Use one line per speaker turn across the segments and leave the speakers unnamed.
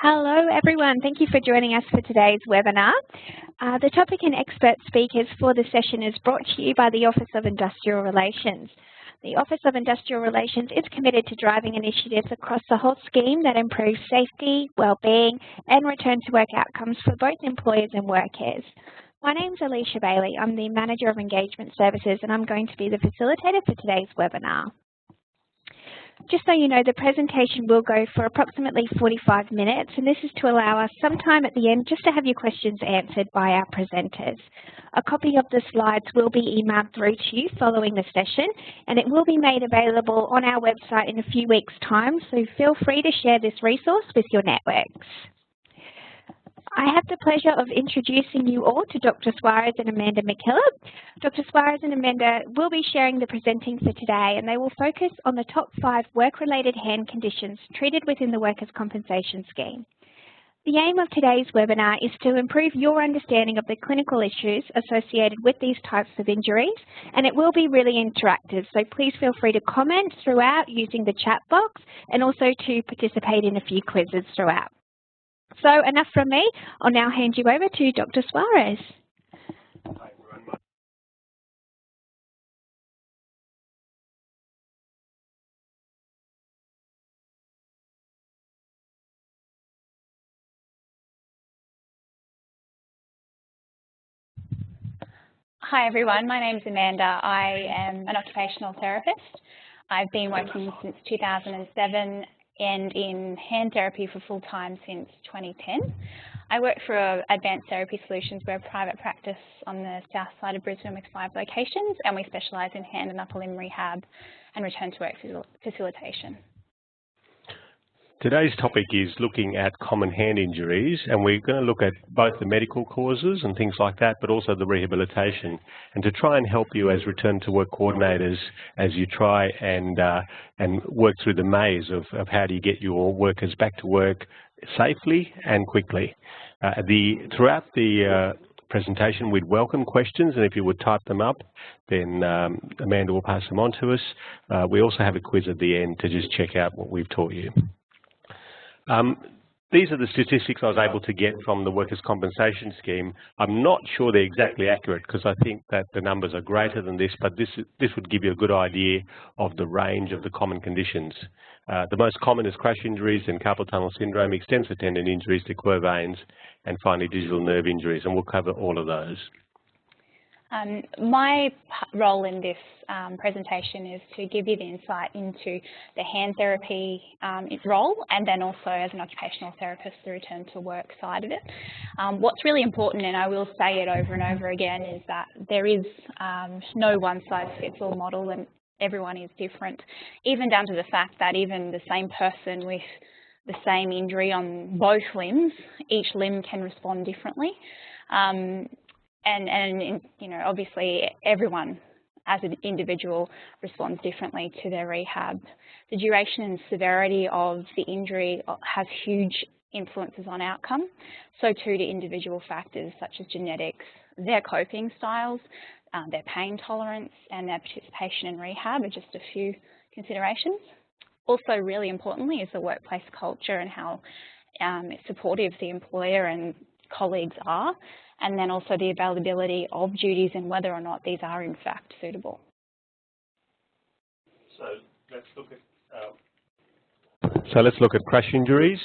Hello everyone, thank you for joining us for today's webinar. The topic and expert speakers for the session is brought to you by the Office of Industrial Relations. The Office of Industrial Relations is committed to driving initiatives across the whole scheme that improve safety, well-being and return to work outcomes for both employers and workers. My name is Alicia Bailey, I'm the Manager of Engagement Services and I'm going to be the facilitator for today's webinar. Just so you know, the presentation will go for approximately 45 minutes, and this is to allow us some time at the end just to have your questions answered by our presenters. A copy of the slides will be emailed through to you following the session, and it will be made available on our website in a few weeks' time, so feel free to share this resource with your networks. I have the pleasure of introducing you all to Dr. Suarez and Amanda McKillop. Dr. Suarez and Amanda will be sharing the presenting for today, and they will focus on the top 5 work-related hand conditions treated within the Workers' Compensation Scheme. The aim of today's webinar is to improve your understanding of the clinical issues associated with these types of injuries, and it will be really interactive, so please feel free to comment throughout using the chat box and also to participate in a few quizzes throughout. So enough from me. I'll now hand you over to Dr. Suarez.
Hi everyone, my name is Amanda. I am an occupational therapist. I've been working since 2007 and in hand therapy for full time since 2010. I work for Advanced Therapy Solutions. We're a private practice on the south side of Brisbane with 5 locations, and we specialise in hand and upper limb rehab and return to work facilitation.
Today's topic is looking at common hand injuries, and we're going to look at both the medical causes and things like that, but also the rehabilitation, and to try and help you as return to work coordinators as you try and work through the maze of how do you get your workers back to work safely and quickly. Throughout the presentation, we'd welcome questions, and if you would type them up, then Amanda will pass them on to us. We also have a quiz at the end to just check out what we've taught you. These are the statistics I was able to get from the Workers' Compensation Scheme. I'm not sure they're exactly accurate because I think that the numbers are greater than this, but this would give you a good idea of the range of the common conditions. The most common is crash injuries and carpal tunnel syndrome, extensor tendon injuries to Quervains, and finally digital nerve injuries, and we'll cover all of those.
My role in this presentation is to give you the insight into the hand therapy role, and then also as an occupational therapist, the return to work side of it. What's really important, and I will say it over and over again, is that there is no one-size-fits-all model, and everyone is different, even down to the fact that even the same person with the same injury on both limbs, each limb can respond differently. And you know, obviously everyone as an individual responds differently to their rehab. The duration and severity of the injury has huge influences on outcome. So too do individual factors such as genetics, their coping styles, their pain tolerance, and their participation in rehab are just a few considerations. Also, really importantly, is the workplace culture and how supportive the employer and colleagues are, and then also the availability of duties and whether or not these are in fact suitable.
So let's look at crash injuries.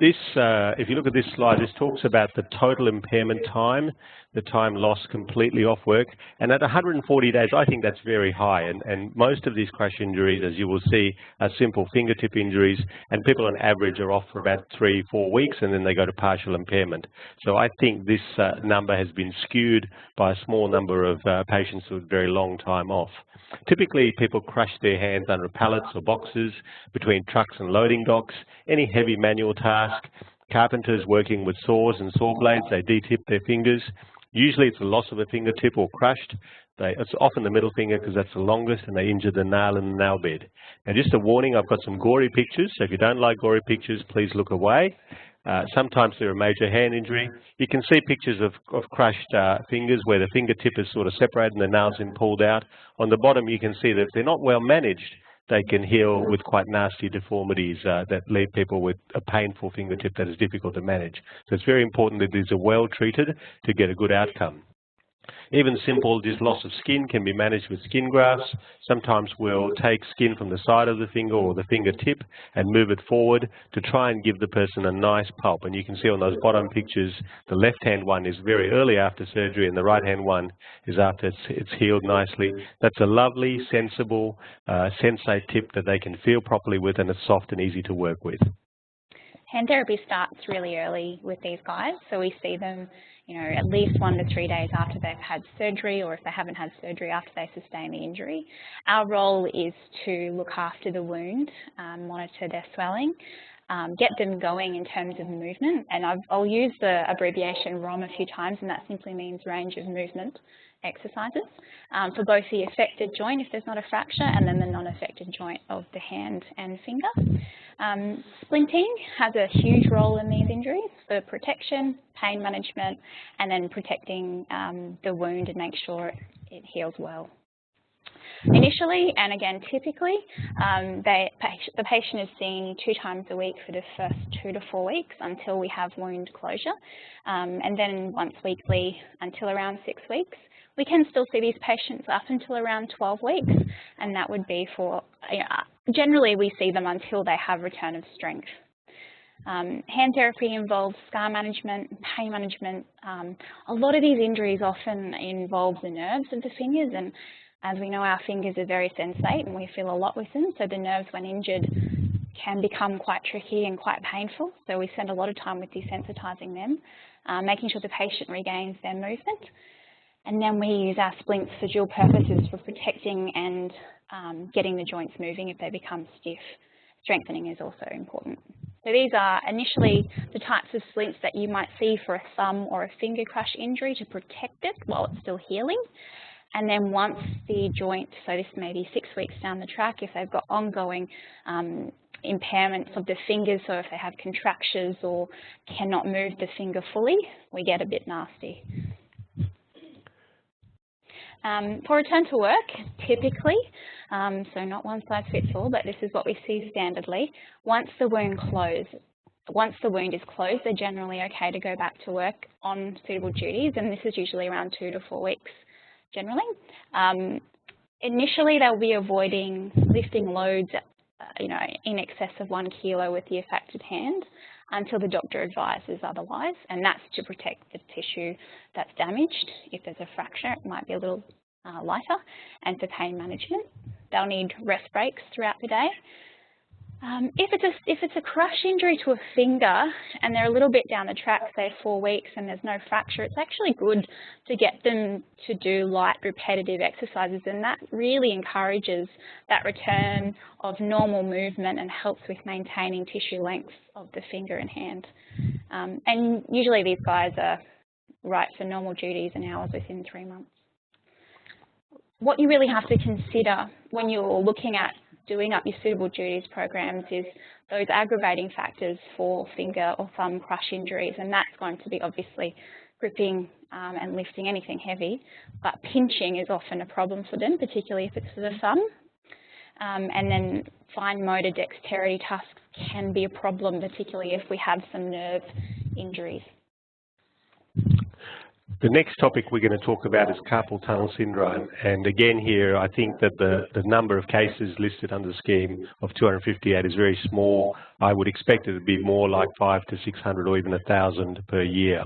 If you look at this slide, this talks about the total impairment time, the time lost completely off work, and at 140 days, I think that's very high. And most of these crash injuries, as you will see, are simple fingertip injuries, and people on average are off for about 3-4 weeks, and then they go to partial impairment. So I think this number has been skewed by a small number of patients with very long time off. Typically, people crush their hands under pallets or boxes, between trucks and loading docks, any heavy manual task. Carpenters working with saws and saw blades, they de-tip their fingers. Usually it's a loss of a fingertip or crushed. It's often the middle finger because that's the longest, and they injure the nail in the nail bed. Now, just a warning, I've got some gory pictures, so if you don't like gory pictures, please look away. Sometimes they're a major hand injury. You can see pictures of crushed fingers where the fingertip is sort of separated and the nail's been pulled out. On the bottom, you can see that if they're not well managed, they can heal with quite nasty deformities that leave people with a painful fingertip that is difficult to manage. So it's very important that these are well treated to get a good outcome. Even simple, just loss of skin can be managed with skin grafts. Sometimes we'll take skin from the side of the finger or the fingertip and move it forward to try and give the person a nice pulp. And you can see on those bottom pictures, the left-hand one is very early after surgery and the right-hand one is after it's healed nicely. That's a lovely, sensible, sensate tip that they can feel properly with, and it's soft and easy to work with.
Hand therapy starts really early with these guys, so we see them, at least 1 to 3 days after they've had surgery, or if they haven't had surgery, after they sustain the injury. Our role is to look after the wound, monitor their swelling, get them going in terms of movement, and I'll use the abbreviation ROM a few times, and that simply means range of movement exercises for both the affected joint, if there's not a fracture, and then the non-affected joint of the hand and finger. Splinting has a huge role in these injuries for protection, pain management, and then protecting the wound and make sure it heals well. Initially, and again typically, the patient is seen 2 times a week for the first 2 to 4 weeks until we have wound closure, and then once weekly until around 6 weeks. We can still see these patients up until around 12 weeks, and that would be for, generally we see them until they have return of strength. Hand therapy involves scar management, pain management. A lot of these injuries often involve the nerves of the fingers, and as we know, our fingers are very sensate and we feel a lot with them, so the nerves when injured can become quite tricky and quite painful. So we spend a lot of time with desensitizing them, making sure the patient regains their movement. And then we use our splints for dual purposes, for protecting and getting the joints moving if they become stiff. Strengthening is also important. So these are initially the types of splints that you might see for a thumb or a finger crush injury to protect it while it's still healing. And then once the joint, so this may be 6 weeks down the track, if they've got ongoing impairments of the fingers, so if they have contractures or cannot move the finger fully, we get a bit nasty. For return to work, typically, so not one size fits all, but this is what we see standardly. Once the wound is closed, they're generally okay to go back to work on suitable duties, and this is usually around 2 to 4 weeks, generally. Initially, they'll be avoiding lifting loads, in excess of 1 kilo with the affected hand, until the doctor advises otherwise, and that's to protect the tissue that's damaged. If there's a fracture, it might be a little lighter, and for pain management. They'll need rest breaks throughout the day. If it's a crush injury to a finger and they're a little bit down the track, say 4 weeks, and there's no fracture, it's actually good to get them to do light repetitive exercises, and that really encourages that return of normal movement and helps with maintaining tissue length of the finger and hand. And usually these guys are right for normal duties and hours within 3 months. What you really have to consider when you're looking at doing up your suitable duties programs is those aggravating factors for finger or thumb crush injuries, and that's going to be obviously gripping and lifting anything heavy, but pinching is often a problem for them, particularly if it's for the thumb. And then fine motor dexterity tasks can be a problem, particularly if we have some nerve injuries.
The next topic we're going to talk about is carpal tunnel syndrome, and again here I think that the number of cases listed under the scheme of 258 is very small. I would expect it to be more like 500 to 600 or even 1,000 per year.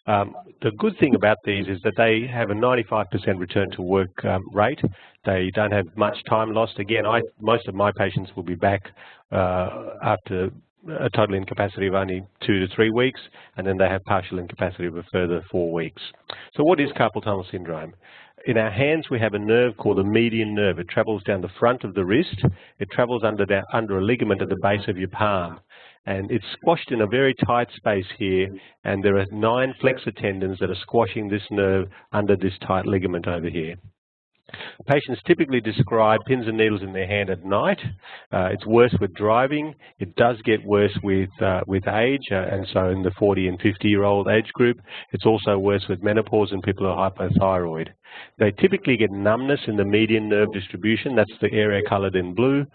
The good thing about these is that they have a 95% return to work rate. They don't have much time lost. Again, most of my patients will be back after a total incapacity of only 2 to 3 weeks, and then they have partial incapacity of a further 4 weeks. So what is carpal tunnel syndrome? In our hands we have a nerve called the median nerve. It travels down the front of the wrist. It travels under a ligament at the base of your palm, and it's squashed in a very tight space here, and there are 9 flexor tendons that are squashing this nerve under this tight ligament over here. Patients typically describe pins and needles in their hand at night. It's worse with driving. It does get worse with age, and so in the 40 and 50-year-old age group. It's also worse with menopause and people who are hypothyroid. They typically get numbness in the median nerve distribution. That's the area coloured in blue,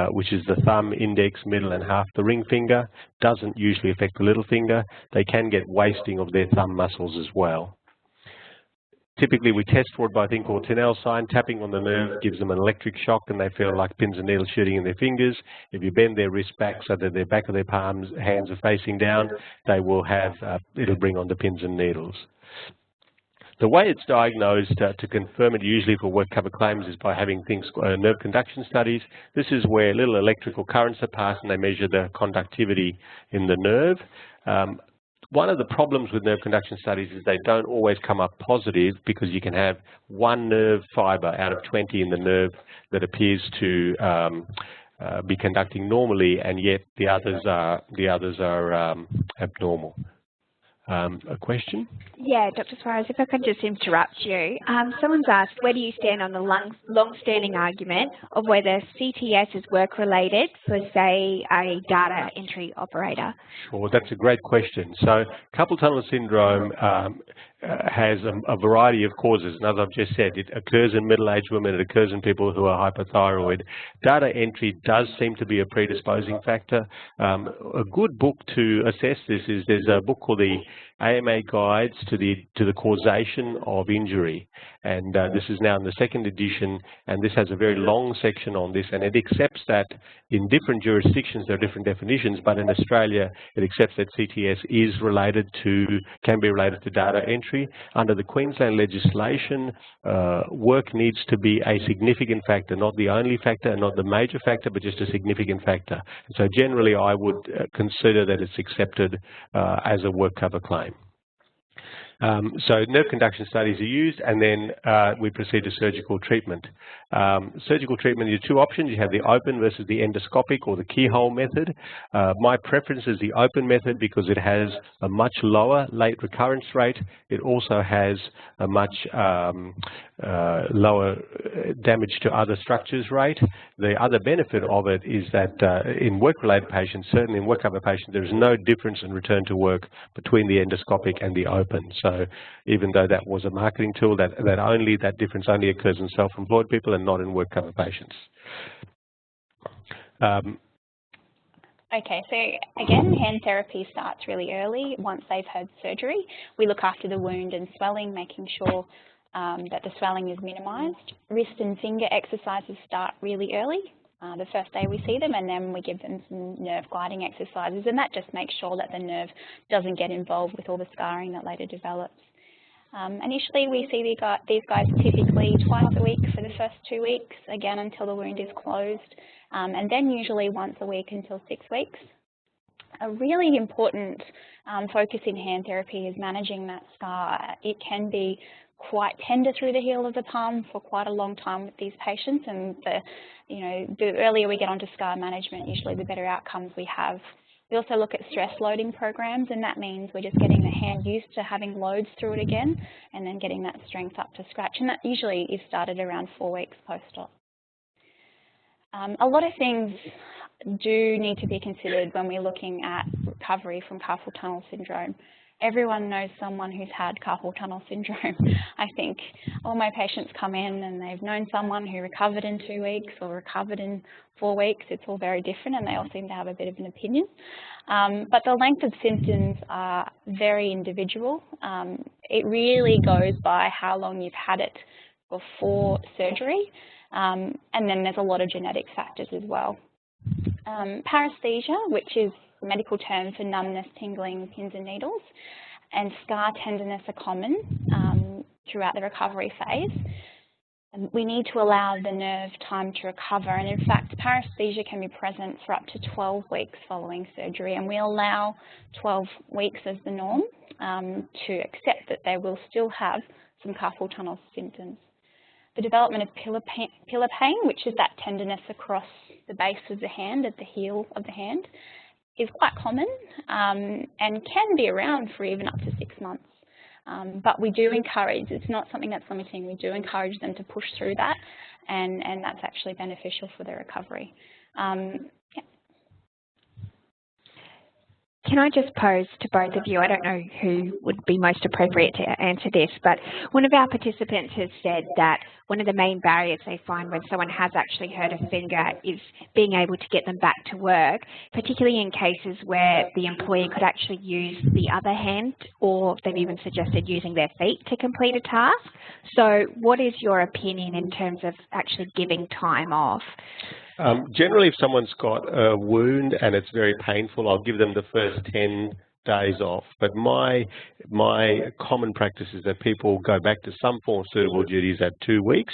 which is the thumb, index, middle, and half the ring finger. Doesn't usually affect the little finger. They can get wasting of their thumb muscles as well. Typically, we test for it by a thing called Tinel sign. Tapping on the nerve gives them an electric shock, and they feel like pins and needles shooting in their fingers. If you bend their wrist back so that the back of their palms, hands are facing down, they will have, it'll bring on the pins and needles. The way it's diagnosed, to confirm it usually for work cover claims, is by having things, nerve conduction studies. This is where little electrical currents are passed and they measure the conductivity in the nerve. One of the problems with nerve conduction studies is they don't always come up positive, because you can have one nerve fibre out of 20 in the nerve that appears to be conducting normally, and yet the others are abnormal. A question?
Yeah, Dr. Suarez, if I could just interrupt you. Someone's asked, where do you stand on the long-standing argument of whether CTS is work-related for, say, a data entry operator?
Sure, that's a great question. So carpal tunnel syndrome has a variety of causes, and as I've just said, it occurs in middle-aged women, it occurs in people who are hypothyroid. Data entry does seem to be a predisposing factor. A good book to assess this is, there's a book called the AMA Guides to the Causation of Injury, and this is now in the second edition, and this has a very long section on this, and it accepts that in different jurisdictions there are different definitions, but in Australia it accepts that CTS is related to, can be related to data entry. Under the Queensland legislation, work needs to be a significant factor, not the only factor and not the major factor, but just a significant factor. And so generally I would consider that it's accepted as a work cover claim. So nerve conduction studies are used, and then we proceed to surgical treatment. Surgical treatment, you have two options. You have the open versus the endoscopic or the keyhole method. My preference is the open method because it has a much lower late recurrence rate. It also has a much lower damage to other structures rate. The other benefit of it is that in work-related patients, certainly in work cover patients, there is no difference in return to work between the endoscopic and the open. So even though that was a marketing tool, that difference only occurs in self-employed people and not in work cover patients.
Okay, so again, hand therapy starts really early once they've had surgery. We look after the wound and swelling, making sure that the swelling is minimised. Wrist and finger exercises start really early, the first day we see them, and then we give them some nerve gliding exercises, and that just makes sure that the nerve doesn't get involved with all the scarring that later develops. Initially, we see these guys typically twice a week for the first 2 weeks, again until the wound is closed, and then usually once a week until 6 weeks. A really important focus in hand therapy is managing that scar. It can be quite tender through the heel of the palm for quite a long time with these patients, and the earlier we get onto scar management, usually the better outcomes we have. We also look at stress loading programs, and that means we're just getting the hand used to having loads through it again and then getting that strength up to scratch, and that usually is started around 4 weeks post-op. A lot of things do need to be considered when we're looking at recovery from carpal tunnel syndrome. Everyone knows someone who's had carpal tunnel syndrome. I think all my patients come in and they've known someone who recovered in 2 weeks or recovered in 4 weeks. It's all very different, and they all seem to have a bit of an opinion. But the length of symptoms are very individual. It really goes by how long you've had it before surgery, and then there's a lot of genetic factors as well. Paresthesia, which is a medical term for numbness, tingling, pins and needles, and scar tenderness are common throughout the recovery phase. And we need to allow the nerve time to recover, and in fact paresthesia can be present for up to 12 weeks following surgery, and we allow 12 weeks as the norm to accept that they will still have some carpal tunnel symptoms. The development of pillar pain, which is that tenderness across the base of the hand, at the heel of the hand, is quite common and can be around for even up to 6 months. But we do encourage, it's not something that's limiting, we do encourage them to push through that, and that's actually beneficial for their recovery.
Can I just pose to both of you, I don't know who would be most appropriate to answer this, but one of our participants has said that one of the main barriers they find when someone has actually hurt a finger is being able to get them back to work, particularly in cases where the employee could actually use the other hand, or they've even suggested using their feet to complete a task. So what is your opinion in terms of actually giving time off?
Generally, if someone's got a wound and it's very painful, I'll give them the first 10 days off. But my common practice is that people go back to some form of suitable duties at 2 weeks,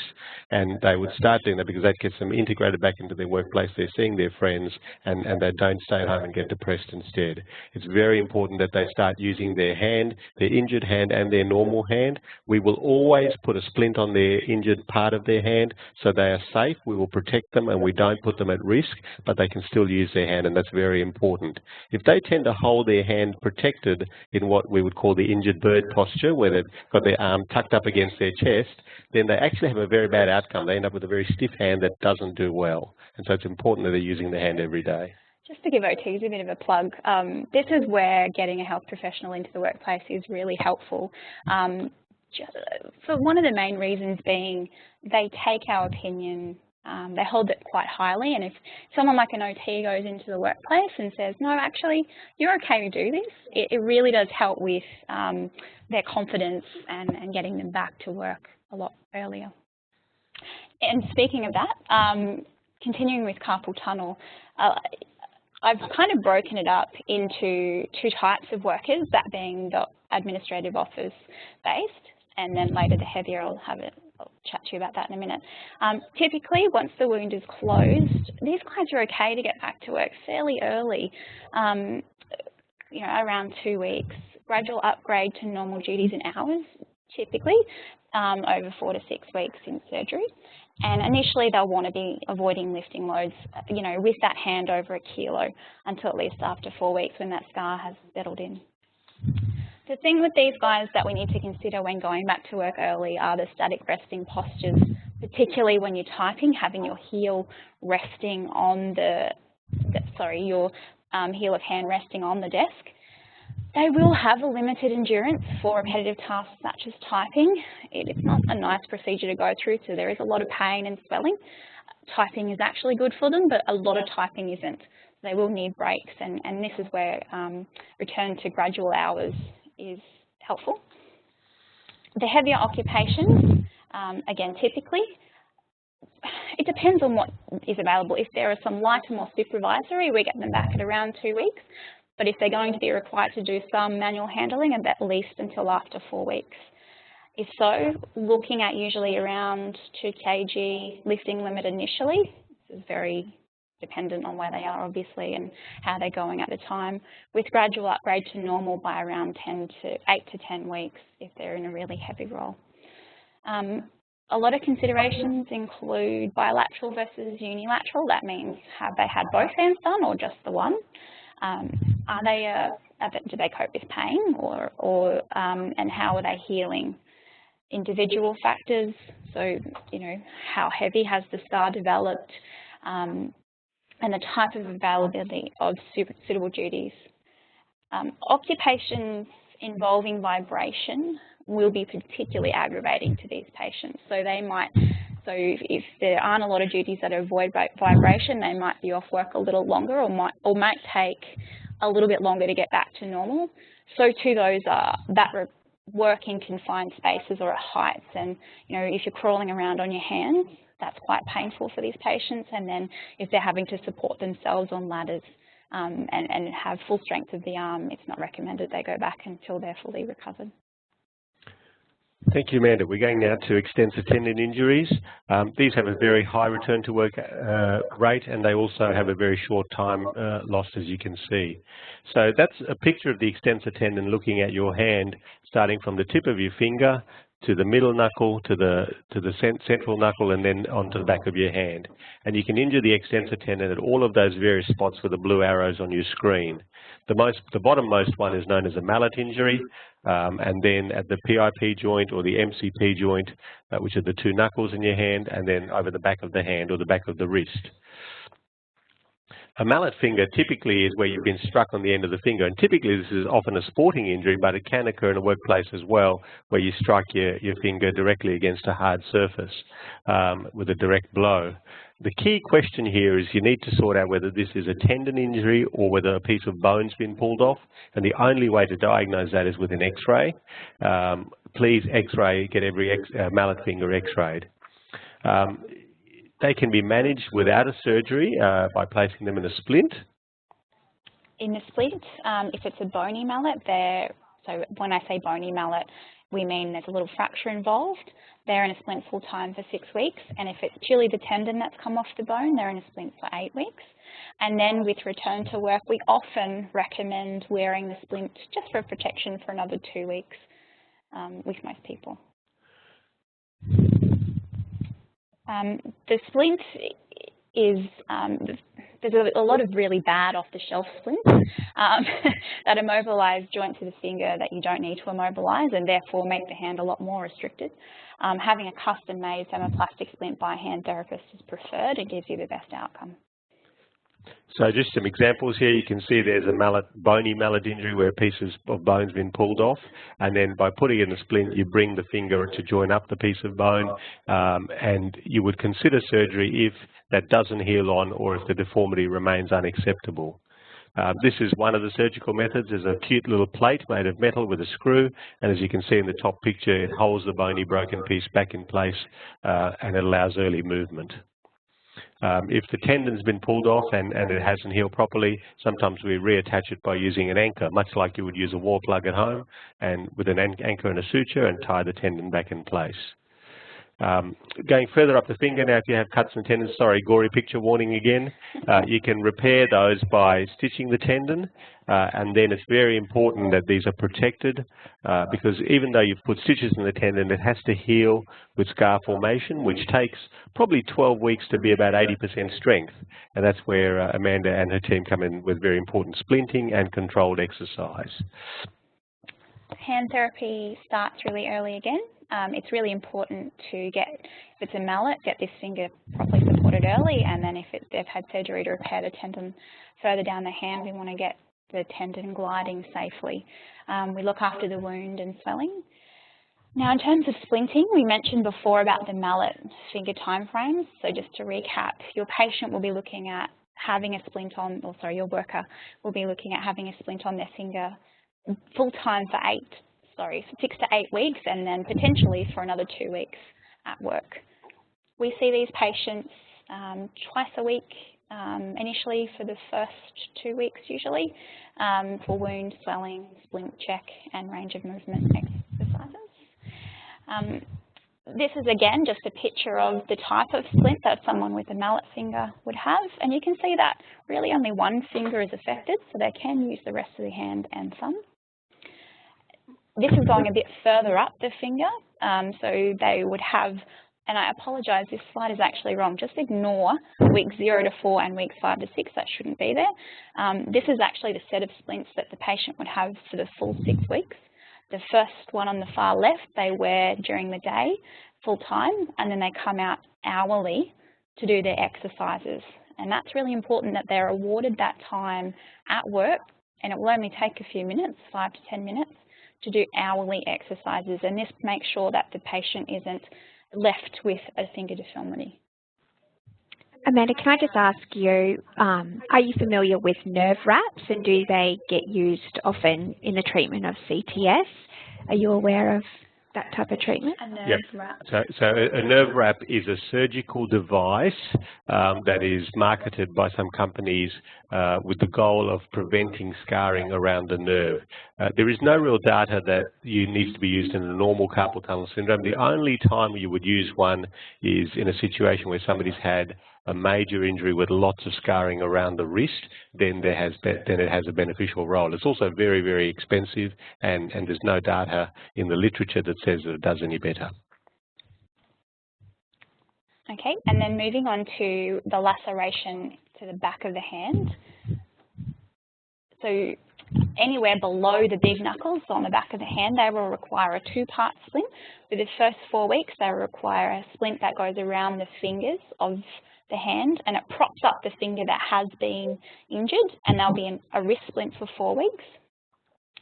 and they would start doing that because that gets them integrated back into their workplace. They're seeing their friends, and they don't stay at home and get depressed instead. It's very important that they start using their hand, their injured hand and their normal hand. We will always put a splint on their injured part of their hand so they are safe. We will protect them and we don't put them at risk, but they can still use their hand, and that's very important. If they tend to hold their hand protected in what we would call the injured bird posture, where they've got their arm tucked up against their chest, then they actually have a very bad outcome. They end up with a very stiff hand that doesn't do well. And so it's important that they're using the hand every day.
Just to give OTs a bit of a plug, this is where getting a health professional into the workplace is really helpful. For one of the main reasons being they take our opinion, they hold it quite highly, and if someone like an OT goes into the workplace and says, no, actually, you're okay to do this, it really does help with their confidence and getting them back to work a lot earlier. And speaking of that, continuing with carpal tunnel, I've kind of broken it up into 2 types of workers, that being the administrative office based, and then later the heavier. I'll chat to you about that in a minute. Typically, once the wound is closed, these guys are okay to get back to work fairly early, around 2 weeks. Gradual upgrade to normal duties and hours, typically, over 4 to 6 weeks in surgery. And initially, they'll want to be avoiding lifting loads, with that hand over 1 kilo until at least after 4 weeks when that scar has settled in. The thing with these guys that we need to consider when going back to work early are the static resting postures, particularly when you're typing, having your heel resting on your heel of hand resting on the desk. They will have a limited endurance for repetitive tasks such as typing. It's not a nice procedure to go through, so there is a lot of pain and swelling. Typing is actually good for them, but a lot of typing isn't. They will need breaks, and this is where return to gradual hours is helpful. The heavier occupations, again, typically, it depends on what is available. If there are some lighter, more supervisory, we get them back at around 2 weeks. But if they're going to be required to do some manual handling, at least until after 4 weeks. If so, looking at usually around 2 kg lifting limit initially. This is very dependent on where they are, obviously, and how they're going at the time, with gradual upgrade to normal by around 8 to 10 weeks if they're in a really heavy role. A lot of considerations include bilateral versus unilateral. That means, have they had both hands done or just the one? Do they cope with pain, and how are they healing? Individual factors, so how heavy has the scar developed, and the type of availability of suitable duties. Occupations involving vibration will be particularly aggravating to these patients. So if there aren't a lot of duties that avoid vibration, they might be off work a little longer, or might take a little bit longer to get back to normal. So too, those that work in confined spaces or at heights, and if you're crawling around on your hands, that's quite painful for these patients. And then if they're having to support themselves on ladders and have full strength of the arm, it's not recommended they go back until they're fully recovered.
Thank you, Amanda. We're going now to extensor tendon injuries. These have a very high return to work rate, and they also have a very short time loss, as you can see. So that's a picture of the extensor tendon looking at your hand, starting from the tip of your finger to the middle knuckle, to the central knuckle, and then onto the back of your hand. And you can injure the extensor tendon at all of those various spots with the blue arrows on your screen. The bottommost one is known as a mallet injury, and then at the PIP joint or the MCP joint, which are the two knuckles in your hand, and then over the back of the hand or the back of the wrist. A mallet finger typically is where you've been struck on the end of the finger, and typically this is often a sporting injury, but it can occur in a workplace as well, where you strike your finger directly against a hard surface with a direct blow. The key question here is you need to sort out whether this is a tendon injury or whether a piece of bone's been pulled off, and the only way to diagnose that is with an X-ray. Please X-ray, get every mallet finger X-rayed. They can be managed without a surgery by placing them in a splint.
In the splint, if it's a bony mallet, so when I say bony mallet, we mean there's a little fracture involved. They're in a splint full time for 6 weeks, and if it's purely the tendon that's come off the bone, they're in a splint for 8 weeks. And then with return to work, we often recommend wearing the splint just for protection for another 2 weeks with most people. The splint is, there's a lot of really bad off-the-shelf splints that immobilise joints of the finger that you don't need to immobilise and therefore make the hand a lot more restricted. Having a custom-made thermoplastic splint by a hand therapist is preferred and gives you the best outcome.
So just some examples here. You can see there's a bony mallet injury where pieces of bone's been pulled off, and then by putting in a splint, you bring the finger to join up the piece of bone, and you would consider surgery if that doesn't heal on or if the deformity remains unacceptable. This is one of the surgical methods. There's a cute little plate made of metal with a screw, and as you can see in the top picture, it holds the bony broken piece back in place and it allows early movement. If the tendon's been pulled off and it hasn't healed properly, sometimes we reattach it by using an anchor, much like you would use a wall plug at home, and with an anchor and a suture, and tie the tendon back in place. Going further up the finger now, if you have cuts and tendons, sorry, gory picture warning again, you can repair those by stitching the tendon, and then it's very important that these are protected because even though you've put stitches in the tendon, it has to heal with scar formation, which takes probably 12 weeks to be about 80% strength, and that's where Amanda and her team come in with very important splinting and controlled exercise.
Hand therapy starts really early again. It's really important to get, if it's a mallet, get this finger properly supported early, and then if they've had surgery to repair the tendon further down the hand, we want to get the tendon gliding safely. We look after the wound and swelling. Now, in terms of splinting, we mentioned before about the mallet finger timeframes. So just to recap, your patient will be looking at having a splint on, or sorry, your worker will be looking at having a splint on their finger full time for 6 to 8 weeks, and then potentially for another 2 weeks at work. We see these patients twice a week initially for the first 2 weeks usually for wound, swelling, splint check and range of movement exercises. This is again just a picture of the type of splint that someone with a mallet finger would have, and you can see that really only one finger is affected, so they can use the rest of the hand and thumb. This is going a bit further up the finger, so they would have, and I apologise, this slide is actually wrong, just ignore weeks 0 to 4 and weeks 5 to 6, that shouldn't be there. This is actually the set of splints that the patient would have for the full 6 weeks. The first one on the far left, they wear during the day, full time, and then they come out hourly to do their exercises. And that's really important that they're awarded that time at work, and it will only take a few minutes, 5 to 10 minutes, to do hourly exercises, and this makes sure that the patient isn't left with a finger deformity.
Amanda, can I just ask you, are you familiar with nerve wraps, and do they get used often in the treatment of CTS? Are you aware of that type of treatment?
A nerve wrap.
So a nerve wrap is a surgical device that is marketed by some companies with the goal of preventing scarring around the nerve. There is no real data that needs to be used in a normal carpal tunnel syndrome. The only time you would use one is in a situation where somebody's had a major injury with lots of scarring around the wrist, then it has a beneficial role. It's also very, very expensive, and there's no data in the literature that says that it does any better.
Okay, and then moving on to the laceration to the back of the hand. So anywhere below the big knuckles on the back of the hand, they will require a 2-part splint. For the first 4 weeks, they will require a splint that goes around the fingers of the hand, and it props up the finger that has been injured, and there'll be a wrist splint for 4 weeks.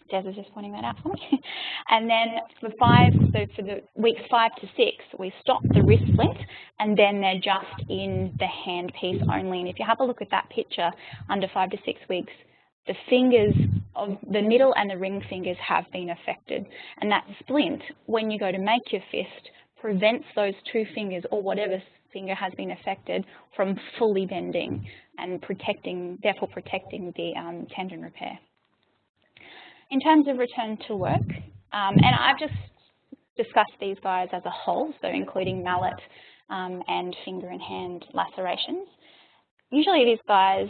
Des is just pointing that out for me. And then for the weeks 5 to 6, we stop the wrist splint, and then they're just in the hand piece only. And if you have a look at that picture, under 5 to 6 weeks, the fingers of the middle and the ring fingers have been affected. And that splint, when you go to make your fist, prevents those 2 fingers, or whatever finger has been affected, from fully bending and therefore protecting the tendon repair. In terms of return to work, and I've just discussed these guys as a whole, so including mallet and finger and hand lacerations. Usually these guys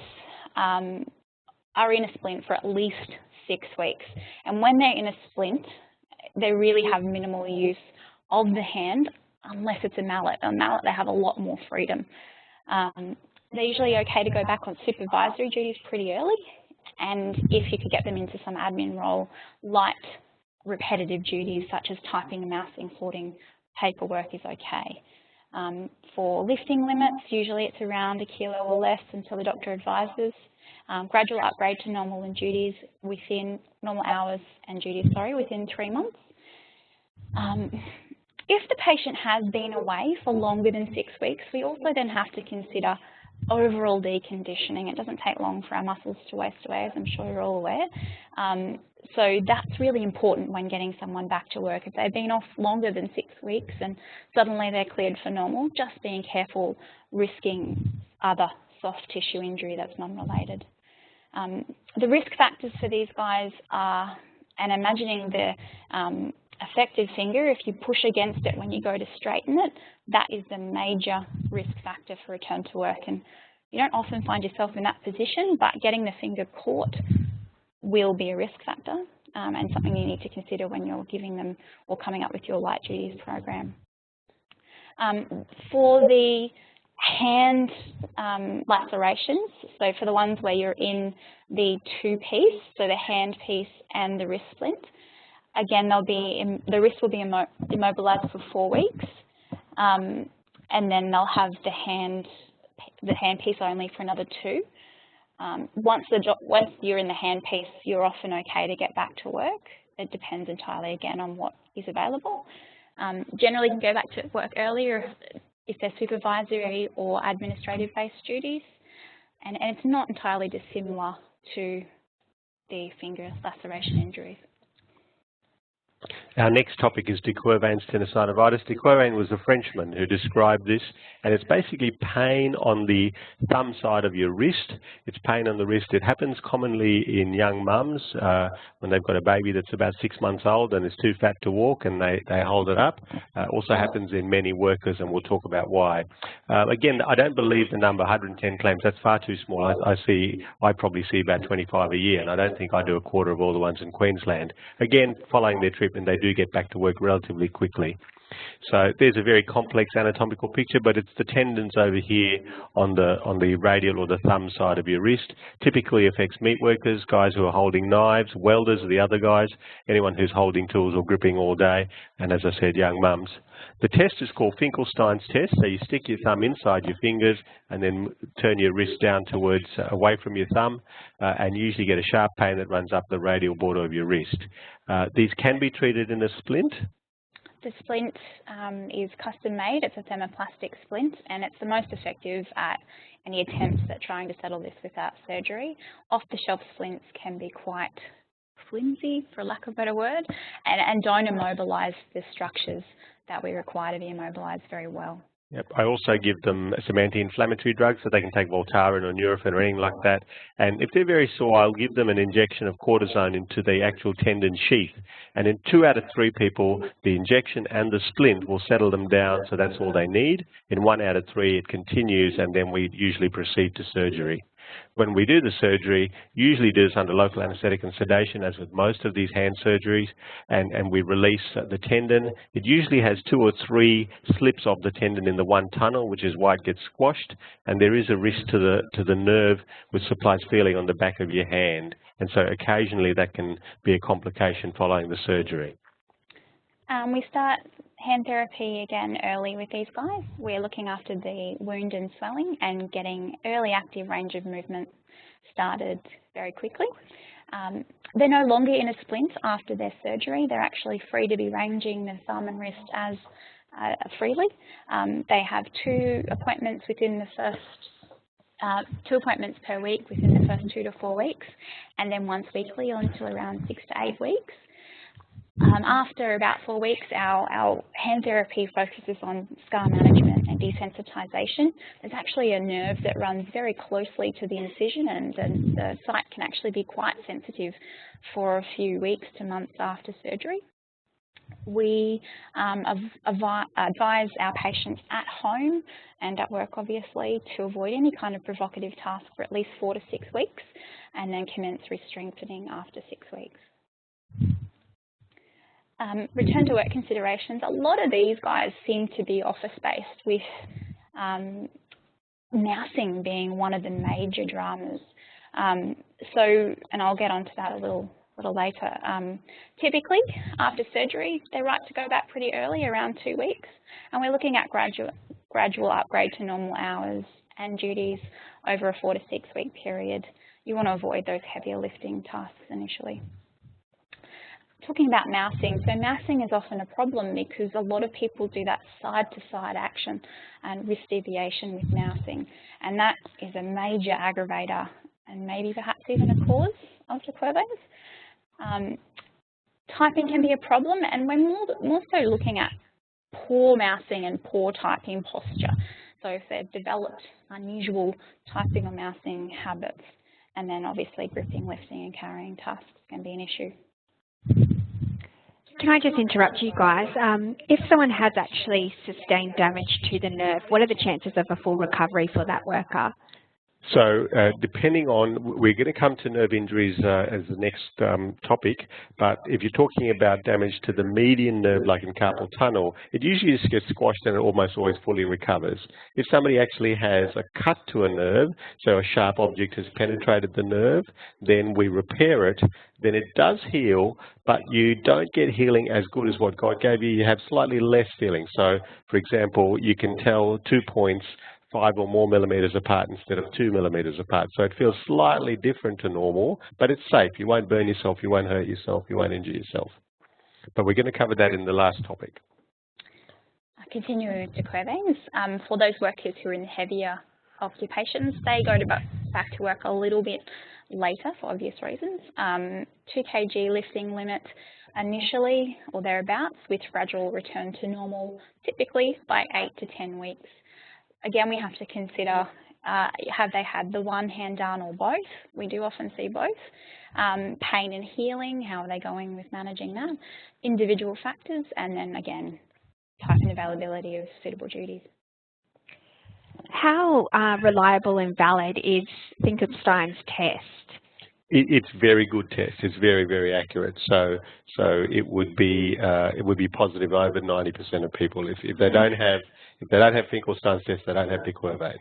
are in a splint for at least 6 weeks. And when they're in a splint, they really have minimal use of the hand, unless it's a mallet. A mallet, they have a lot more freedom. They're usually okay to go back on supervisory duties pretty early. And if you could get them into some admin role, light repetitive duties such as typing, mousing, sorting, paperwork is okay. For lifting limits, usually it's around 1 kilo or less until the doctor advises. Gradual upgrade to normal hours and duties, within 3 months. If the patient has been away for longer than 6 weeks, we also then have to consider overall deconditioning. It doesn't take long for our muscles to waste away, as I'm sure you're all aware. So that's really important when getting someone back to work. If they've been off longer than 6 weeks and suddenly they're cleared for normal, just being careful, risking other soft tissue injury that's non-related. The risk factors for these guys are, and imagining the affected finger, if you push against it when you go to straighten it, that is the major risk factor for return to work. And you don't often find yourself in that position, but getting the finger caught will be a risk factor and something you need to consider when you're giving them or coming up with your light duties program. For the hand lacerations, so for the ones where you're in the 2-piece, so the hand piece and the wrist splint, again, the wrist will be immobilized for 4 weeks, and then they'll have the hand piece only for another 2. Once you're in the hand piece, you're often okay to get back to work. It depends entirely, again, on what is available. Generally, you can go back to work earlier if they're supervisory or administrative-based duties, and it's not entirely dissimilar to the finger laceration injuries.
Our next topic is de Quervain's tenosynovitis. De Quervain was a Frenchman who described this, and it's basically pain on the thumb side of your wrist. It's pain on the wrist. It happens commonly in young mums when they've got a baby that's about 6 months old and is too fat to walk and they hold it up. Also happens in many workers, and we'll talk about why. Again, I don't believe the number 110 claims. That's far too small. I probably see about 25 a year, and I don't think I do a quarter of all the ones in Queensland. Again, following their treatment, they do get back to work relatively quickly. So there's a very complex anatomical picture, but it's the tendons over here on the radial or the thumb side of your wrist. Typically affects meat workers, guys who are holding knives, welders are the other guys, anyone who's holding tools or gripping all day, and as I said, young mums. The test is called Finkelstein's test. So you stick your thumb inside your fingers and then turn your wrist down towards away from your thumb, and usually get a sharp pain that runs up the radial border of your wrist. These can be treated in a splint.
The splint is custom made. It's a thermoplastic splint, and it's the most effective at any attempts at trying to settle this without surgery. Off-the-shelf splints can be quite flimsy, for lack of a better word, and don't immobilise the structures that we require to be immobilised very well.
Yep. I also give them some anti-inflammatory drugs, so they can take Voltaren or Nurofen or anything like that. And if they're very sore, I'll give them an injection of cortisone into the actual tendon sheath. And in 2 out of 3 people, the injection and the splint will settle them down, so that's all they need. In 1 out of 3, it continues, and then we usually proceed to surgery. When we do the surgery, usually do this under local anaesthetic and sedation, as with most of these hand surgeries, and we release the tendon. It usually has 2 or 3 slips of the tendon in the one tunnel, which is why it gets squashed, and there is a risk to the nerve, which supplies feeling on the back of your hand. And so occasionally that can be a complication following the surgery.
We start hand therapy again early with these guys. We're looking after the wound and swelling and getting early active range of movement started very quickly. They're no longer in a splint after their surgery. They're actually free to be ranging their thumb and wrist as freely. They have 2 appointments within the first 2 appointments per week within the first 2 to 4 weeks, and then once weekly until around 6 to 8 weeks. After about 4 weeks, our hand therapy focuses on scar management and desensitization. There's actually a nerve that runs very closely to the incision, and the site can actually be quite sensitive for a few weeks to months after surgery. We advise our patients at home and at work, obviously, to avoid any kind of provocative task for at least 4 to 6 weeks, and then commence re-strengthening after 6 weeks. Return to work considerations. A lot of these guys seem to be office-based, with mousing being one of the major dramas. And I'll get onto that a little later. Typically, after surgery, they're right to go back pretty early, around 2 weeks, and we're looking at gradual upgrade to normal hours and duties over a 4 to 6 week period. You want to avoid those heavier lifting tasks initially. Talking about mousing, so mousing is often a problem because a lot of people do that side-to-side action and wrist deviation with mousing, and that is a major aggravator and maybe perhaps even a cause of the Quervains. Typing can be a problem, and we're more so looking at poor mousing and poor typing posture. So if they've developed unusual typing or mousing habits, and then obviously gripping, lifting and carrying tasks can be an issue.
Can I just interrupt you guys? If someone has actually sustained damage to the nerve, what are the chances of a full recovery for that worker?
So depending on, we're going to come to nerve injuries as the next topic, but if you're talking about damage to the median nerve, like in carpal tunnel, it usually just gets squashed and it almost always fully recovers. If somebody actually has a cut to a nerve, so a sharp object has penetrated the nerve, then we repair it, then it does heal, but you don't get healing as good as what God gave you. You have slightly less feeling. So, for example, you can tell 2 points 5 or more millimeters apart instead of 2 millimeters apart. So it feels slightly different to normal, but it's safe. You won't burn yourself, you won't hurt yourself, you won't injure yourself. But we're going to cover that in the last topic.
Continuing with the Quervains, for those workers who are in heavier occupations, they go back to work a little bit later for obvious reasons. 2 kg lifting limit initially or thereabouts, with gradual return to normal, typically by 8 to 10 weeks. Again, we have to consider, have they had the one hand done or both? We do often see both. Pain and healing, how are they going with managing that? Individual factors, and then again, type and availability of suitable duties.
How reliable and valid is Finkelstein's test?
It's a very good test. It's very, very accurate. So it would be positive over 90% of people. If they don't have Finkelstein's test, they don't have the Quervains.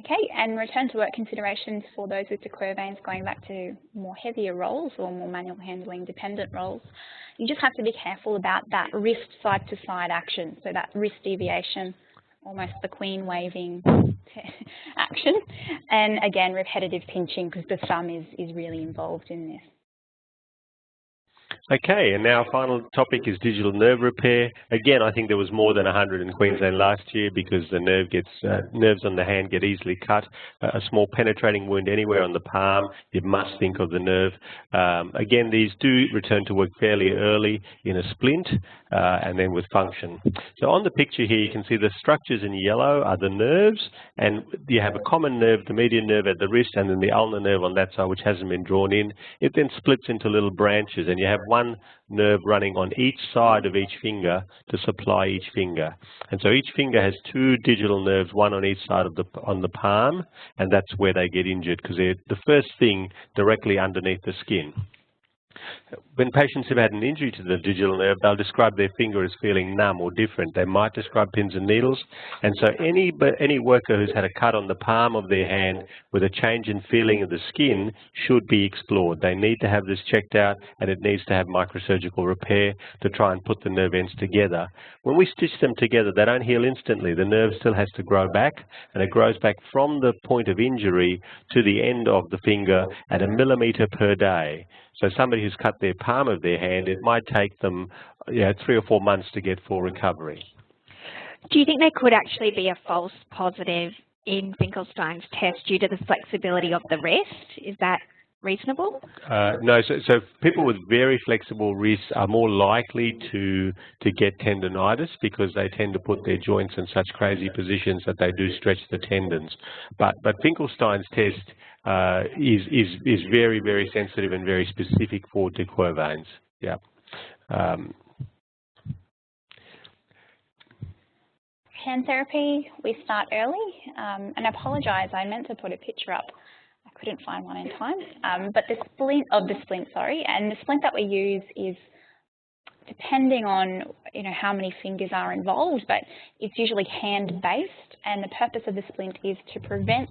Okay, and return to work considerations for those with the Quervains going back to more heavier roles or more manual handling dependent roles. You just have to be careful about that wrist side-to-side action, so that wrist deviation, almost the queen waving action, and again repetitive pinching, because the thumb is really involved in this.
Okay, and now our final topic is digital nerve repair. Again, I think there was more than 100 in Queensland last year because the nerves on the hand get easily cut. A small penetrating wound anywhere on the palm, you must think of the nerve. Again, these do return to work fairly early in a splint and then with function. So on the picture here, you can see the structures in yellow are the nerves, and you have a common nerve, the median nerve at the wrist, and then the ulnar nerve on that side, which hasn't been drawn in. It then splits into little branches, and you have one nerve running on each side of each finger to supply each finger. And so each finger has two digital nerves, one on each side of on the palm, and that's where they get injured because they're the first thing directly underneath the skin. When patients have had an injury to the digital nerve, they'll describe their finger as feeling numb or different. They might describe pins and needles. And so any worker who's had a cut on the palm of their hand with a change in feeling of the skin should be explored. They need to have this checked out, and it needs to have microsurgical repair to try and put the nerve ends together. When we stitch them together, they don't heal instantly. The nerve still has to grow back, and it grows back from the point of injury to the end of the finger at 1 millimetre per day. So somebody who's cut their palm of their hand, it might take them 3 or 4 months to get full recovery.
Do you think there could actually be a false positive in Finkelstein's test due to the flexibility of the wrist? Is that reasonable?
No, so people with very flexible wrists are more likely to get tendonitis because they tend to put their joints in such crazy positions that they do stretch the tendons. But Finkelstein's test is very, very sensitive and very specific for de Quervain's. Yeah.
Hand therapy, we start early, and I apologise, I meant to put a picture up. I couldn't find one in time, but the splint and the splint that we use is depending on how many fingers are involved, but it's usually hand-based, and the purpose of the splint is to prevent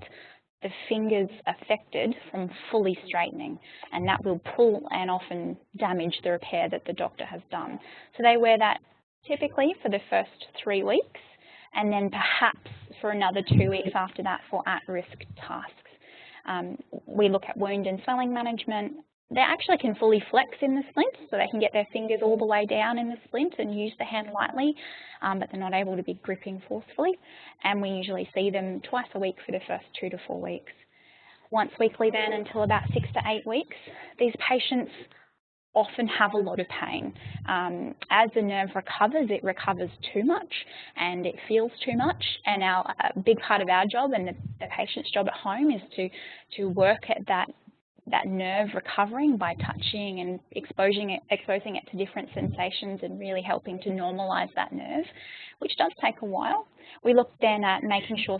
the fingers affected from fully straightening, and that will pull and often damage the repair that the doctor has done. So they wear that typically for the first 3 weeks, and then perhaps for another 2 weeks after that for at-risk tasks. We look at wound and swelling management. They actually can fully flex in the splint, so they can get their fingers all the way down in the splint and use the hand lightly, but they're not able to be gripping forcefully. And we usually see them twice a week for the first 2 to 4 weeks. Once weekly then until about 6 to 8 weeks. These patients often have a lot of pain. As the nerve recovers, it recovers too much and it feels too much. And a big part of our job and the patient's job at home is to work at that nerve recovering by touching and exposing it to different sensations and really helping to normalise that nerve, which does take a while. We look then at making sure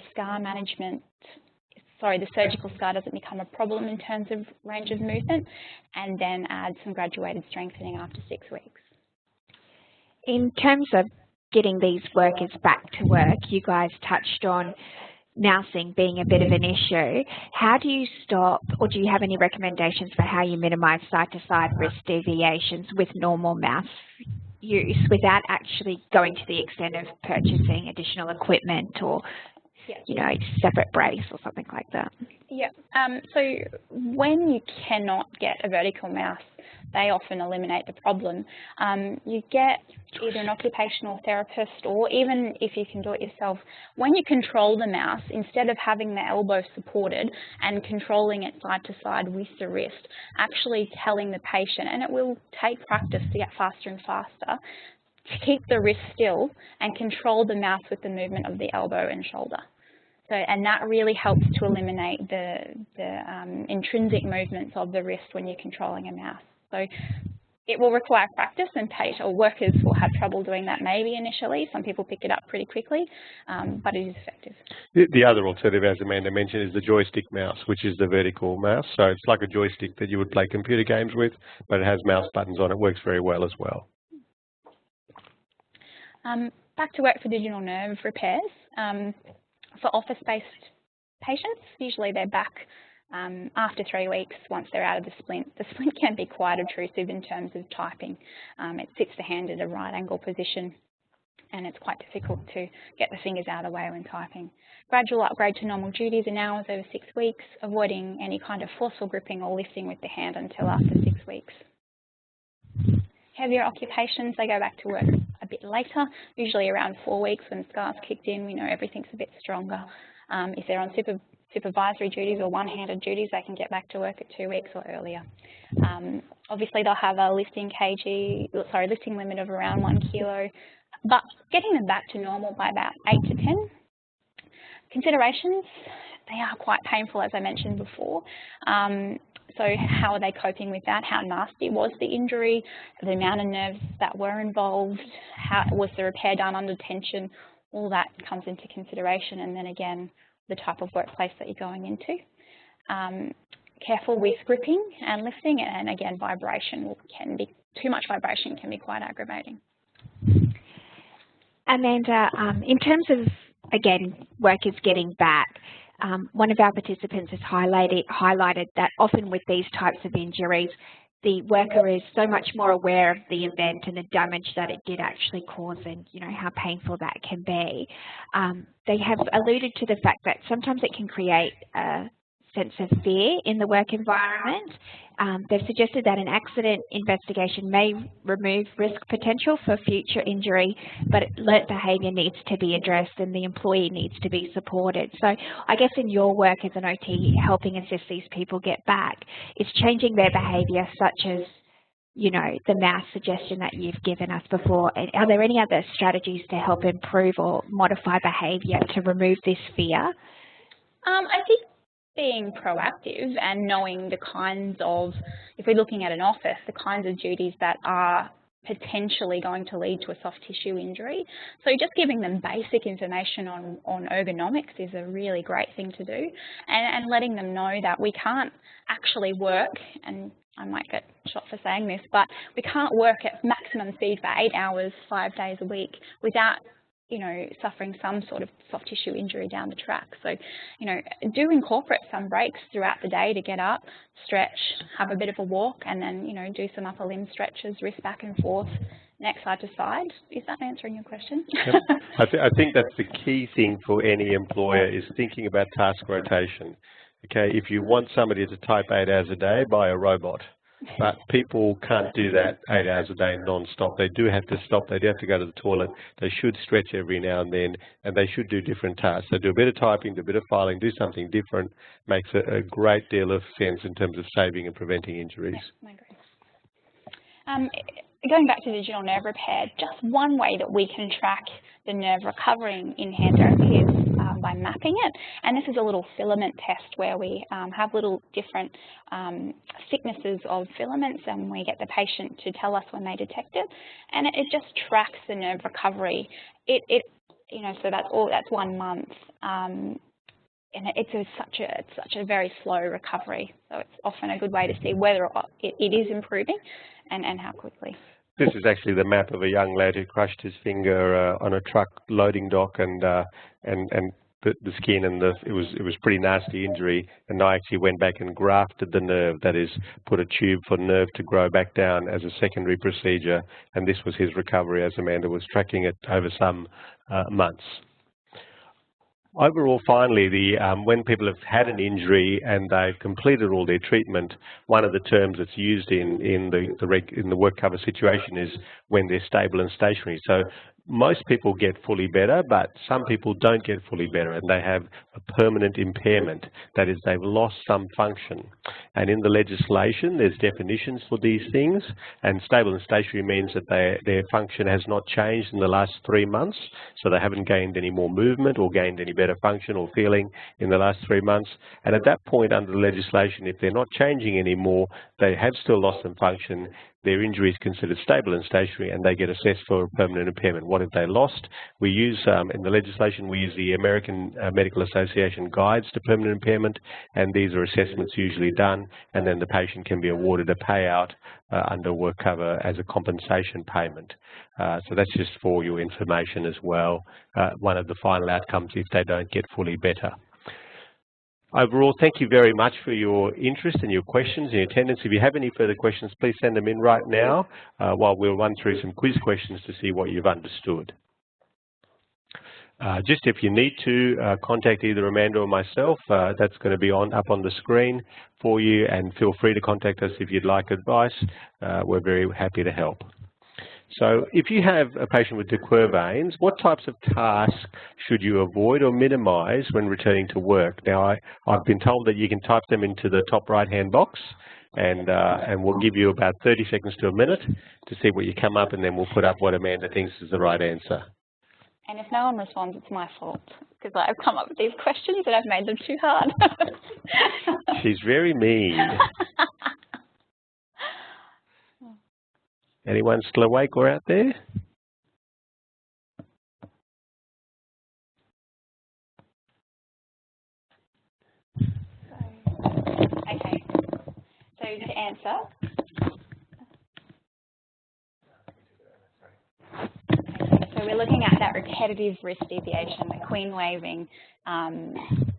the surgical scar doesn't become a problem in terms of range of movement, and then add some graduated strengthening after 6 weeks.
In terms of getting these workers back to work, you guys touched on mousing being a bit of an issue. How do you stop, or do you have any recommendations for how you minimise side-to-side wrist deviations with normal mouse use without actually going to the extent of purchasing additional equipment or separate brace or something like that?
Yeah, so when you cannot get a vertical mouse, they often eliminate the problem. You get either an occupational therapist, or even if you can do it yourself, when you control the mouse, instead of having the elbow supported and controlling it side to side with the wrist, actually telling the patient, and it will take practice to get faster and faster, to keep the wrist still and control the mouse with the movement of the elbow and shoulder. So, and that really helps to eliminate the intrinsic movements of the wrist when you're controlling a mouse. So it will require practice, and workers will have trouble doing that maybe initially. Some people pick it up pretty quickly, but it is effective.
The other alternative, as Amanda mentioned, is the joystick mouse, which is the vertical mouse. So it's like a joystick that you would play computer games with, but it has mouse buttons on it. Works very well as well.
Back to work for digital nerve repairs. For office-based patients, usually they're back after 3 weeks once they're out of the splint. The splint can be quite obtrusive in terms of typing. It sits the hand at a right angle position, and it's quite difficult to get the fingers out of the way when typing. Gradual upgrade to normal duties in hours over 6 weeks, avoiding any kind of forceful gripping or lifting with the hand until after 6 weeks. Heavier occupations, they go back to work a bit later, usually around 4 weeks when scars kicked in. We know everything's a bit stronger. If they're on supervisory duties or one-handed duties, they can get back to work at 2 weeks or earlier. Obviously, they'll have a lifting limit of around 1 kilo, but getting them back to normal by about 8 to 10. Considerations, they are quite painful, as I mentioned before. So how are they coping with that? How nasty was the injury? The amount of nerves that were involved? How was the repair done under tension? All that comes into consideration. And then again, the type of workplace that you're going into. Careful with gripping and lifting, and again, vibration can be, too much vibration can be quite aggravating.
Amanda, in terms of, again, workers getting back, one of our participants has highlighted that often with these types of injuries, the worker is so much more aware of the event and the damage that it did actually cause, and how painful that can be. They have alluded to the fact that sometimes it can create a sense of fear in the work environment. They've suggested that an accident investigation may remove risk potential for future injury, but learnt behaviour needs to be addressed and the employee needs to be supported. So I guess in your work as an OT, helping assist these people get back, is changing their behaviour, such as the mouse suggestion that you've given us before. Are there any other strategies to help improve or modify behaviour to remove this fear?
I think being proactive and knowing the kinds of, if we're looking at an office, the kinds of duties that are potentially going to lead to a soft tissue injury. So just giving them basic information on ergonomics is a really great thing to do, and letting them know that we can't actually work, and I might get shot for saying this, but we can't work at maximum speed for 8 hours, 5 days a week without suffering some sort of soft tissue injury down the track. So, do incorporate some breaks throughout the day to get up, stretch, have a bit of a walk, and then, do some upper limb stretches, wrist back and forth, neck side to side. Is that answering your question?
Yep. I think that's the key thing for any employer, is thinking about task rotation. Okay, if you want somebody to type 8 hours a day, buy a robot. But people can't do that 8 hours a day non-stop. They do have to stop. They do have to go to the toilet. They should stretch every now and then, and they should do different tasks. So do a bit of typing, do a bit of filing, do something different. Makes a great deal of sense in terms of saving and preventing injuries.
Yeah, I agree. Going back to digital nerve repair, just one way that we can track the nerve recovering in hand therapy is by mapping it. And this is a little filament test where we have little different thicknesses of filaments, and we get the patient to tell us when they detect it. And it just tracks the nerve recovery. So that's 1 month. And it's such a very slow recovery. So it's often a good way to see whether it is improving and how quickly.
This is actually the map of a young lad who crushed his finger on a truck loading dock, and the skin, and it was pretty nasty injury. And I actually went back and grafted the nerve, that is, put a tube for nerve to grow back down as a secondary procedure. And this was his recovery, as Amanda was tracking it over some months. Overall, finally, when people have had an injury and they've completed all their treatment, one of the terms that's used in the work cover situation is when they're stable and stationary. So most people get fully better, but some people don't get fully better, and they have a permanent impairment. That is, they've lost some function. And in the legislation, there's definitions for these things, and stable and stationary means that their function has not changed in the last 3 months, so they haven't gained any more movement or gained any better function or feeling in the last 3 months. And at that point, under the legislation, if they're not changing anymore, they have still lost some function, their injury is considered stable and stationary, and they get assessed for permanent impairment. What have they lost? We use, in the legislation, we use the American Medical Association guides to permanent impairment, and these are assessments usually done, and then the patient can be awarded a payout under work cover as a compensation payment. So that's just for your information as well, one of the final outcomes if they don't get fully better. Overall, thank you very much for your interest and your questions and your attendance. If you have any further questions, please send them in right now while we'll run through some quiz questions to see what you've understood. Just if you need to contact either Amanda or myself, that's going to be up on the screen for you, and feel free to contact us if you'd like advice. We're very happy to help. So if you have a patient with Quervains, what types of tasks should you avoid or minimise when returning to work? Now, I've been told that you can type them into the top right-hand box, and we'll give you about 30 seconds to a minute to see what you come up, and then we'll put up what Amanda thinks is the right answer.
And if no one responds, it's my fault, because I've come up with these questions and I've made them too hard.
She's very mean. Anyone still awake or out there?
Okay. So to answer. So we're looking at that repetitive wrist deviation, the queen waving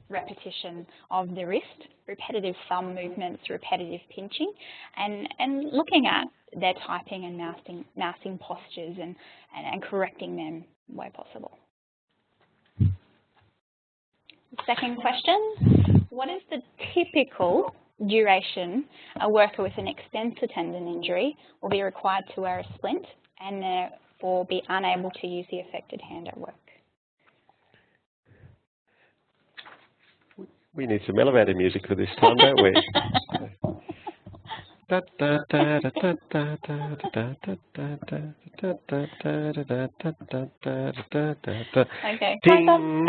repetition of the wrist, repetitive thumb movements, repetitive pinching, and looking at their typing and mousing postures and correcting them where possible. Second question, what is the typical duration a worker with an extensor tendon injury will be required to wear a splint and therefore be unable to use the affected hand at work?
We need some elevator music for this time, don't we?
Okay.
Ding.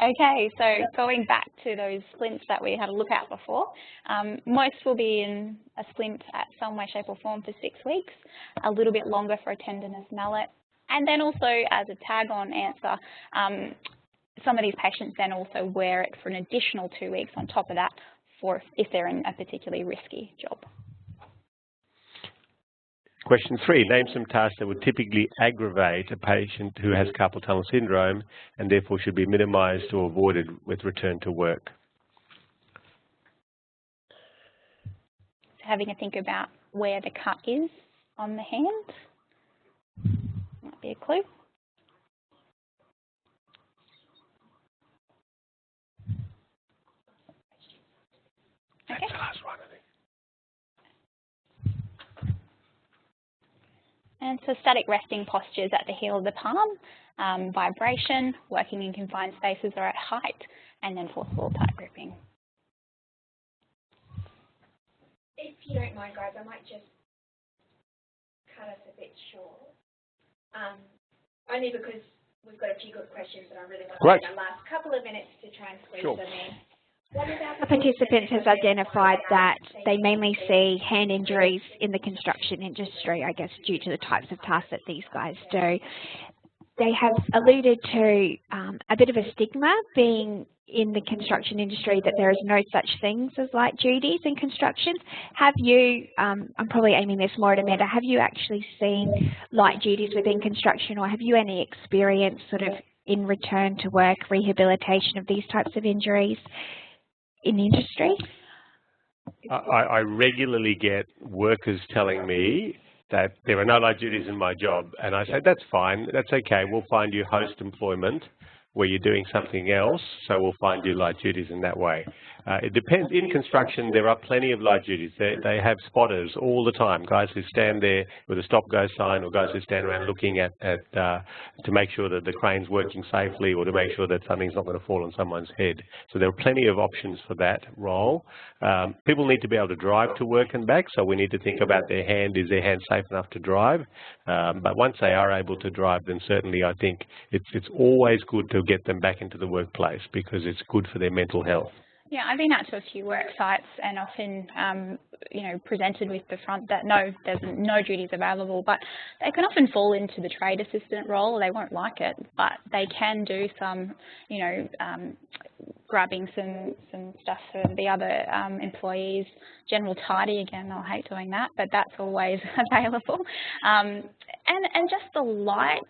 Okay, so going back to those splints that we had a look at before, most will be in a splint at some way, shape or form for 6 weeks, a little bit longer for a tendinous mallet, and then also as a tag-on answer, some of these patients then also wear it for an additional 2 weeks on top of that for if they're in a particularly risky job.
Question 3, name some tasks that would typically aggravate a patient who has carpal tunnel syndrome and therefore should be minimised or avoided with return to work.
Having a think about where the cut is on the hand might be a clue. Okay.
That's the last one, I think.
And so static resting postures at the heel of the palm, vibration, working in confined spaces or at height, and then forcible tight gripping.
If you don't mind, guys, I might just cut us a bit short. Only because we've got a few good questions and I really want to take the last couple of minutes to try and squeeze them in. The participant has identified that they mainly see hand injuries in the construction industry, I guess, due to the types of tasks that these guys do. They have alluded to a bit of a stigma being in the construction industry that there is no such things as light duties in construction. Have you, I'm probably aiming this more at Amanda, have you actually seen light duties within construction, or have you any experience sort of in return to work, rehabilitation of these types of injuries in the industry?
I regularly get workers telling me that there are no light duties in my job, and I say, that's fine, that's okay, we'll find you host employment where you're doing something else, so we'll find you light duties in that way. It depends. In construction, there are plenty of light duties. They have spotters all the time, guys who stand there with a stop-go sign, or guys who stand around looking at to make sure that the crane's working safely, or to make sure that something's not going to fall on someone's head. So there are plenty of options for that role. People need to be able to drive to work and back, so we need to think about their hand. Is their hand safe enough to drive? But once they are able to drive, then certainly I think it's always good to get them back into the workplace, because it's good for their mental health.
Yeah, I've been out to a few work sites and often, you know, presented with the front that no, there's no duties available, but they can often fall into the trade assistant role. They won't like it, but they can do some, you know, grabbing some stuff for the other employees. General tidy, again, I'll hate doing that, but that's always available. And just the light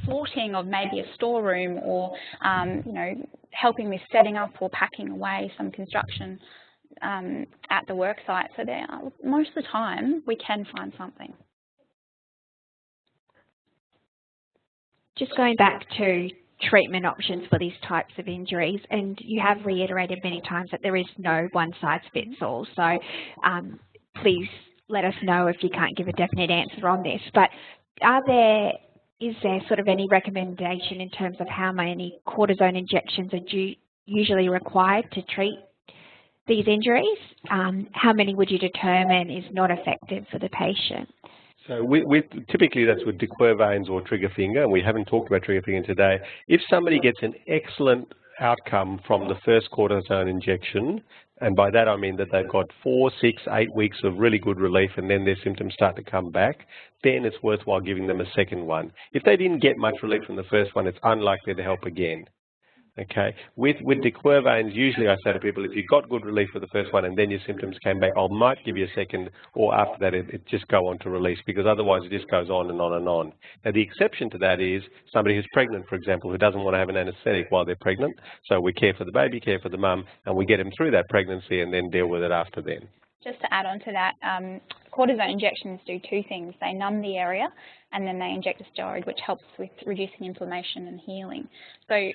sorting of maybe a storeroom, or you know, helping with setting up or packing away some construction at the work site. So there, most of the time we can find something.
Just going back to treatment options for these types of injuries, and you have reiterated many times that there is no one-size-fits-all. So please let us know if you can't give a definite answer on this, but is there sort of any recommendation in terms of how many cortisone injections are usually required to treat these injuries? How many would you determine is not effective for the patient?
So typically that's with Quervains or trigger finger, and we haven't talked about trigger finger today. If somebody gets an excellent outcome from the first cortisone injection, and by that I mean that they've got 4, 6, 8 weeks of really good relief and then their symptoms start to come back, then it's worthwhile giving them a second one. If they didn't get much relief from the first one, it's unlikely to help again. Okay, with the Quervains, usually I say to people, if you got good relief for the first one and then your symptoms came back, I might give you a second, or after that it just go on to release, because otherwise it just goes on and on and on. Now the exception to that is somebody who's pregnant, for example, who doesn't want to have an anaesthetic while they're pregnant. So we care for the baby, care for the mum, and we get them through that pregnancy and then deal with it after then.
Just to add on to that, cortisone injections do two things. They numb the area and then they inject a steroid, which helps with reducing inflammation and healing. So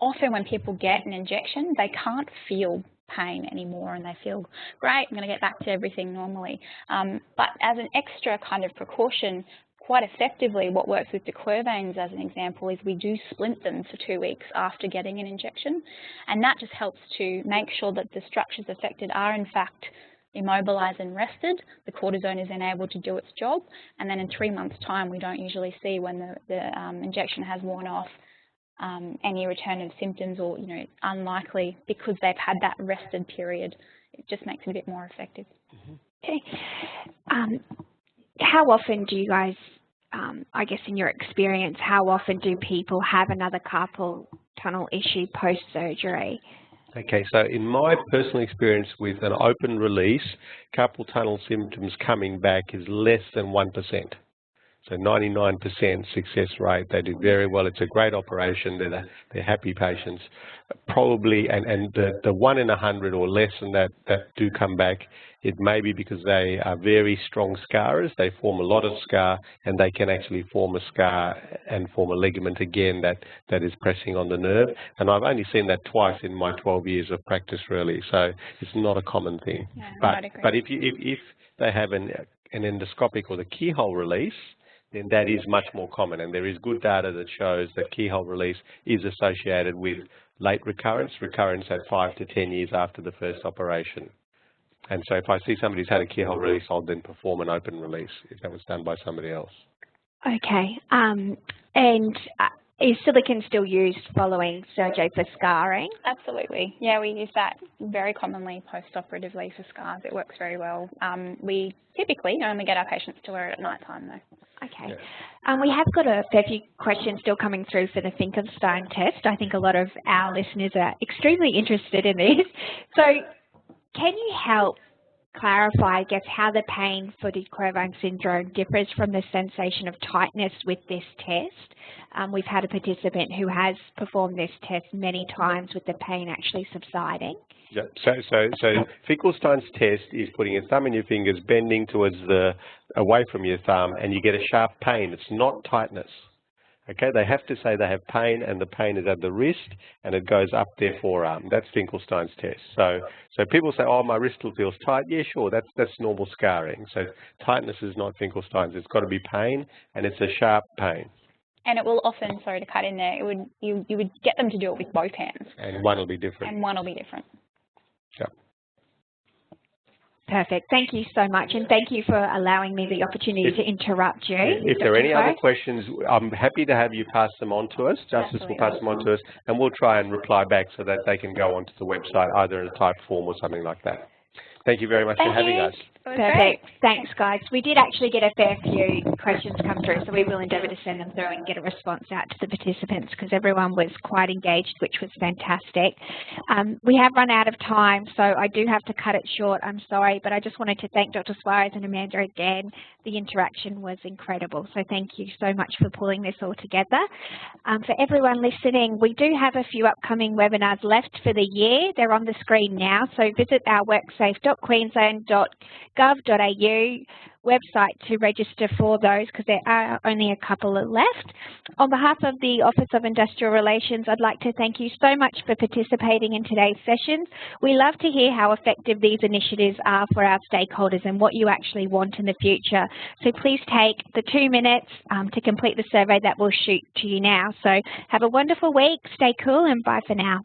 often when people get an injection, they can't feel pain anymore and they feel, great, I'm going to get back to everything normally. But as an extra kind of precaution, quite effectively what works with the Quervains as an example is we do splint them for 2 weeks after getting an injection, and that just helps to make sure that the structures affected are in fact immobilized and rested. The cortisone is then able to do its job, and then in 3 months' time we don't usually see, when the injection has worn off, any return of symptoms, or unlikely, because they've had that rested period. It just makes it a bit more effective.
Okay. How often do you guys, I guess in your experience, how often do people have another carpal tunnel issue post-surgery?
Okay, so in my personal experience with an open release, carpal tunnel symptoms coming back is less than 1%. So 99% success rate. They did very well. It's a great operation. They're happy patients. Probably, and the 1 in 100 or less than that do come back, it may be because they are very strong scarers. They form a lot of scar, and they can actually form a scar and form a ligament again that is pressing on the nerve. And I've only seen that twice in my 12 years of practice, really. So it's not a common thing.
Yeah,
but if they have an endoscopic or the keyhole release, then that is much more common, and there is good data that shows that keyhole release is associated with late recurrence at 5 to 10 years after the first operation. And so if I see somebody who's had a keyhole release, I'll then perform an open release if that was done by somebody else. Okay.
And is silicone still used following surgery for scarring?
Absolutely. Yeah, we use that very commonly post-operatively for scars. It works very well. We typically only get our patients to wear it at night time, though.
Okay. Yeah. We have got a fair few questions still coming through for the Finkelstein test. I think a lot of our listeners are extremely interested in this. So can you help clarify, I guess, how the pain for the Quervain syndrome differs from the sensation of tightness with this test? We've had a participant who has performed this test many times with the pain actually subsiding.
Yeah. So Finkelstein's test is putting your thumb in your fingers, bending towards away from your thumb, and you get a sharp pain. It's not tightness. Okay, they have to say they have pain, and the pain is at the wrist, and it goes up their forearm. That's Finkelstein's test. So people say, oh, my wrist still feels tight. Yeah, sure, that's normal scarring. So tightness is not Finkelstein's. It's got to be pain, and it's a sharp pain.
And it will often, sorry to cut in there, you would get them to do it with both hands.
And one will be different.
And one will be different.
Yeah.
Perfect. Thank you so much, and thank you for allowing me the opportunity to interrupt you.
If there are any other questions, I'm happy to have you pass them on to us. Justice will pass them on to us, and we'll try and reply back so that they can go onto the website, either in a typed form or something like that. Thank you very much for having us.
Perfect. Thanks, guys. We did actually get a fair few questions come through, so we will endeavour to send them through and get a response out to the participants, because everyone was quite engaged, which was fantastic. We have run out of time, so I do have to cut it short. I'm sorry, but I just wanted to thank Dr. Suarez and Amanda again. The interaction was incredible, so thank you so much for pulling this all together. For everyone listening, we do have a few upcoming webinars left for the year. They're on the screen now, so visit our worksafe.queensland.gov.au. website to register for those, because there are only a couple left. On behalf of the Office of Industrial Relations, I'd like to thank you so much for participating in today's sessions. We love to hear how effective these initiatives are for our stakeholders and what you actually want in the future. So please take the 2 minutes to complete the survey that we'll shoot to you now. So have a wonderful week, stay cool, and bye for now.